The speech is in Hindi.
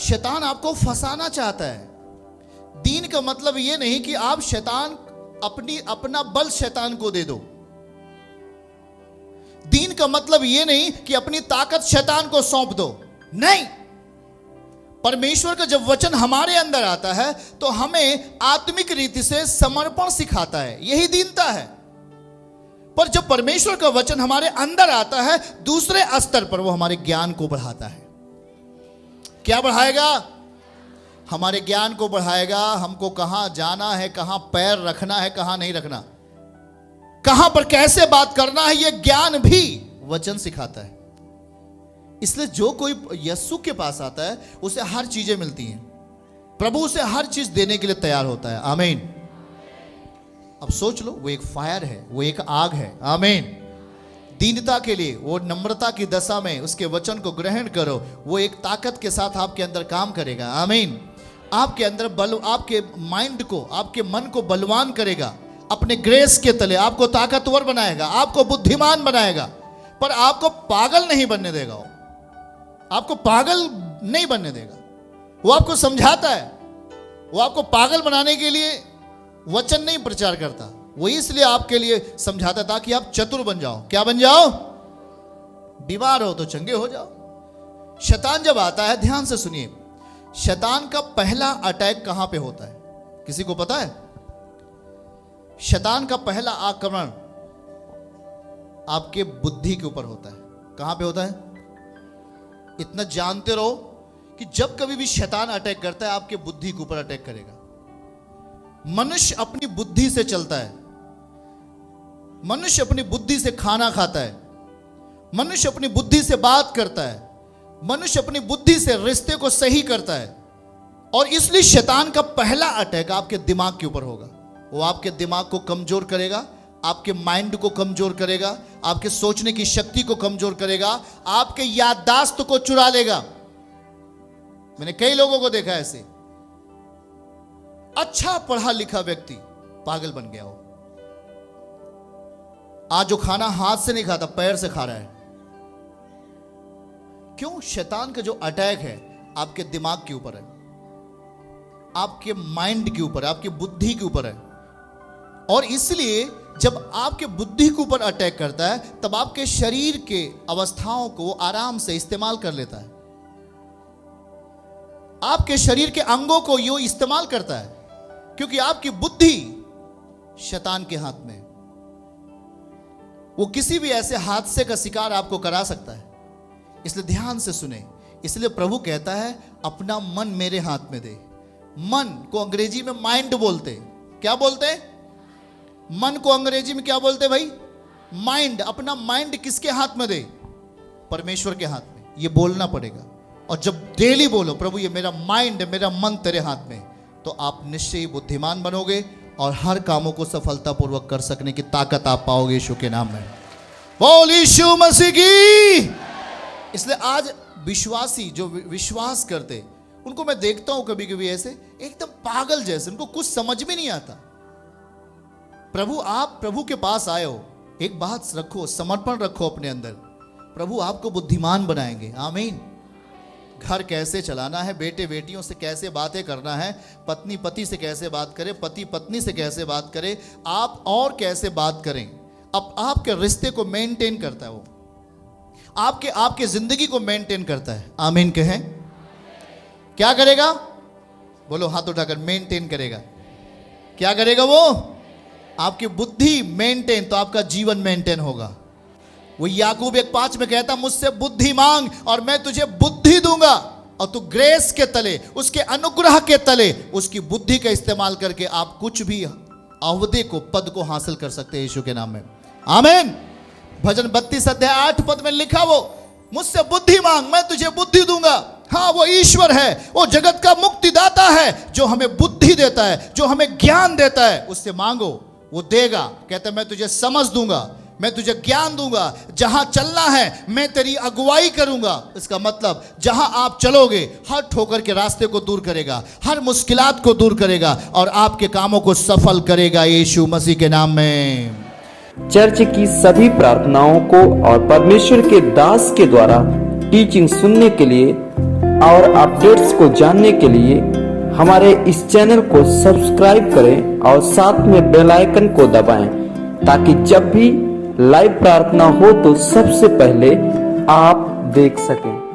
शैतान आपको फंसाना चाहता है। दीन का मतलब ये नहीं कि आप शैतान अपना बल शैतान को दे दो। दीन का मतलब ये नहीं कि अपनी ताकत शैतान को सौंप दो। नहीं, परमेश्वर का जब वचन हमारे अंदर आता है तो हमें आत्मिक रीति से समर्पण सिखाता है, यही दीनता है। पर जब परमेश्वर का वचन हमारे अंदर आता है दूसरे स्तर पर, वो हमारे ज्ञान को बढ़ाता है। क्या बढ़ाएगा? हमारे ज्ञान को बढ़ाएगा। हमको कहां जाना है, कहां पैर रखना है, कहां नहीं रखना, कहां पर कैसे बात करना है, यह ज्ञान भी वचन सिखाता है। इसलिए जो कोई यीशु के पास आता है उसे हर चीजें मिलती हैं। प्रभु उसे हर चीज देने के लिए तैयार होता है। आमीन। अब सोच लो, वो एक फायर है, वो एक आग है। आमीन। दीनता के लिए, वो नम्रता की दशा में उसके वचन को ग्रहण करो, वो एक ताकत के साथ आपके अंदर काम करेगा। आमीन। आपके अंदर बल, आपके माइंड को, आपके मन को बलवान करेगा। अपने ग्रेस के तले आपको ताकतवर बनाएगा, आपको बुद्धिमान बनाएगा, पर आपको पागल नहीं बनने देगा। वो आपको पागल नहीं बनने देगा। वो आपको समझाता है। वो आपको पागल बनाने के लिए वचन नहीं प्रचार करता, वो इसलिए आपके लिए समझाता था कि आप चतुर बन जाओ। क्या बन जाओ? बीमार हो तो चंगे हो जाओ। शैतान जब आता है, ध्यान से सुनिए, शैतान का पहला अटैक कहां पे होता है? किसी को पता है? शैतान का पहला आक्रमण आपके बुद्धि के ऊपर होता है। कहां पे होता है? इतना जानते रहो कि जब कभी भी शैतान अटैक करता है आपके बुद्धि के ऊपर अटैक करेगा। मनुष्य अपनी बुद्धि से चलता है, मनुष्य अपनी बुद्धि से खाना खाता है, मनुष्य अपनी बुद्धि से बात करता है, मनुष्य अपनी बुद्धि से रिश्ते को सही करता है। और इसलिए शैतान का पहला अटैक आपके दिमाग के ऊपर होगा। वो आपके दिमाग को कमजोर करेगा, आपके माइंड को कमजोर करेगा, आपके सोचने की शक्ति को कमजोर करेगा, आपके याददाश्त को चुरा लेगा। मैंने कई लोगों को देखा ऐसे, अच्छा पढ़ा लिखा व्यक्ति पागल बन गया हो। आज जो खाना हाथ से नहीं खाता, पैर से खा रहा है। क्यों? शैतान का जो अटैक है आपके दिमाग के ऊपर है, आपके माइंड के ऊपर, आपकी बुद्धि के ऊपर है। और इसलिए जब आपके बुद्धि के ऊपर अटैक करता है तब आपके शरीर के अवस्थाओं को आराम से इस्तेमाल कर लेता है, आपके शरीर के अंगों को यो इस्तेमाल करता है, क्योंकि आपकी बुद्धि शैतान के हाथ में। वो किसी भी ऐसे हादसे का शिकार आपको करा सकता है। इसलिए ध्यान से सुने। इसलिए प्रभु कहता है अपना मन मेरे हाथ में दे। मन को अंग्रेजी में माइंड बोलते। क्या बोलते? मन को अंग्रेजी में क्या बोलते भाई? माइंड। अपना माइंड किसके हाथ में दे? परमेश्वर के हाथ में। ये बोलना पड़ेगा। और जब डेली बोलो प्रभु ये मेरा माइंड, मेरा मन तेरे हाथ में, तो आप निश्चय ही बुद्धिमान बनोगे और हर कामों को सफलतापूर्वक कर सकने की ताकत आप पाओगे यीशु के नाम में। बोल यीशु मसीह की। इसलिए आज विश्वासी जो विश्वास करते, उनको मैं देखता हूं कभी कभी ऐसे एकदम पागल जैसे, उनको कुछ समझ में नहीं आता। प्रभु, आप प्रभु के पास आए हो, एक बात रखो, समर्पण रखो अपने अंदर। प्रभु आपको बुद्धिमान बनाएंगे। आमीन। घर कैसे चलाना है, बेटे बेटियों से कैसे बातें करना है, पत्नी पति से कैसे बात करे, पति पत्नी से कैसे बात करे, आप और कैसे बात करें, अब आपके रिश्ते को मेंटेन करता है। वो आपके जिंदगी को मेंटेन करता है। आमीन कहें। क्या करेगा? बोलो हाथ उठाकर। मेंटेन करेगा। क्या करेगा वो? आपकी बुद्धि मेंटेन, तो आपका जीवन मेंटेन होगा। वो याकूब 1:5 में कहता मुझसे बुद्धि मांग और मैं तुझे बुद्धि दूंगा, और तू ग्रेस के तले, उसके अनुग्रह के तले, उसकी बुद्धि का इस्तेमाल करके आप कुछ भी अवधि को, पद को हासिल कर सकते हैं यीशु के नाम में। आमीन। भजन 32:8 में लिखा, वो मुझसे बुद्धि मांग मैं तुझे बुद्धि दूंगा। हाँ, वो ईश्वर है, वो जगत का मुक्तिदाता है, जो हमें बुद्धि देता है, जो हमें ज्ञान देता है। उससे मांगो, वो देगा। कहता है मैं तुझे समझ दूंगा, मैं तुझे ज्ञान दूंगा, जहां चलना है मैं तेरी अगुवाई करूंगा। इसका मतलब जहां आप चलोगे हर ठोकर के रास्ते को दूर करेगा, हर मुश्किलात को दूर करेगा और आपके कामों को सफल करेगा यीशु मसीह के नाम में। चर्च की सभी प्रार्थनाओं को और परमेश्वर के दास के द्वारा टीचिंग सुनने के लिए और अपडेट्स को जानने के लिए हमारे इस चैनल को सब्सक्राइब करें और साथ में बेल आइकन को दबाएं, ताकि जब भी लाइव प्रार्थना हो तो सबसे पहले आप देख सकें।